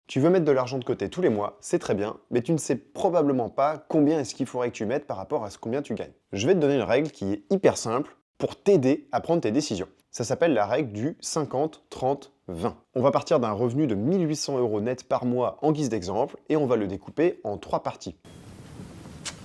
Tu veux mettre de l'argent de côté tous les mois, c'est très bien, mais tu ne sais probablement pas combien est-ce qu'il faudrait que tu mettes par rapport à combien tu gagnes. Je vais te donner une règle qui est hyper simple pour t'aider à prendre tes décisions. Ça s'appelle la règle du 50-30-20. On va partir d'un revenu de 1800 € net par mois en guise d'exemple et on va le découper en 3 parties.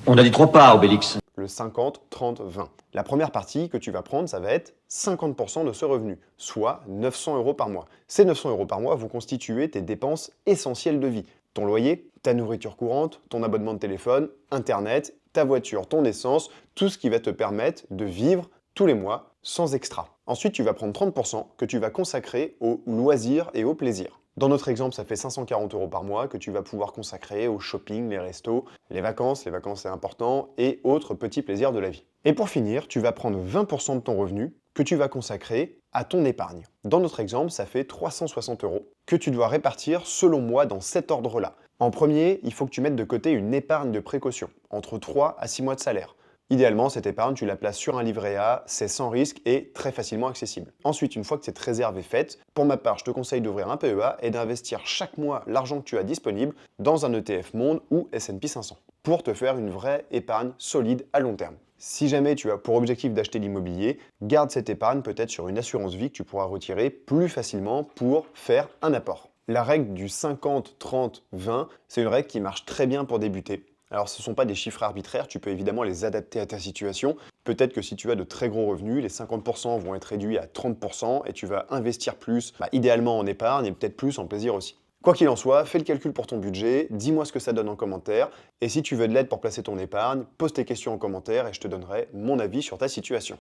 On a dit trop pas, Obélix. Le 50-30-20. La première partie que tu vas prendre, ça va être 50% de ce revenu, soit 900 € par mois. Ces 900 € par mois vont constituer tes dépenses essentielles de vie. Ton loyer, ta nourriture courante, ton abonnement de téléphone, internet, ta voiture, ton essence, tout ce qui va te permettre de vivre tous les mois sans extra. Ensuite, tu vas prendre 30% que tu vas consacrer aux loisirs et au plaisir. Dans notre exemple, ça fait 540 € par mois que tu vas pouvoir consacrer au shopping, les restos, les vacances c'est important, et autres petits plaisirs de la vie. Et pour finir, tu vas prendre 20% de ton revenu que tu vas consacrer à ton épargne. Dans notre exemple, ça fait 360 € que tu dois répartir selon moi dans cet ordre-là. En premier, il faut que tu mettes de côté une épargne de précaution, entre 3 à 6 mois de salaire. Idéalement, cette épargne, tu la places sur un livret A, c'est sans risque et très facilement accessible. Ensuite, une fois que cette réserve est faite, pour ma part, je te conseille d'ouvrir un PEA et d'investir chaque mois l'argent que tu as disponible dans un ETF Monde ou S&P 500 pour te faire une vraie épargne solide à long terme. Si jamais tu as pour objectif d'acheter l'immobilier, garde cette épargne peut-être sur une assurance vie que tu pourras retirer plus facilement pour faire un apport. La règle du 50-30-20, c'est une règle qui marche très bien pour débuter. Alors ce ne sont pas des chiffres arbitraires, tu peux évidemment les adapter à ta situation. Peut-être que si tu as de très gros revenus, les 50% vont être réduits à 30% et tu vas investir plus, idéalement en épargne et peut-être plus en plaisir aussi. Quoi qu'il en soit, fais le calcul pour ton budget, dis-moi ce que ça donne en commentaire, et si tu veux de l'aide pour placer ton épargne, pose tes questions en commentaire et je te donnerai mon avis sur ta situation.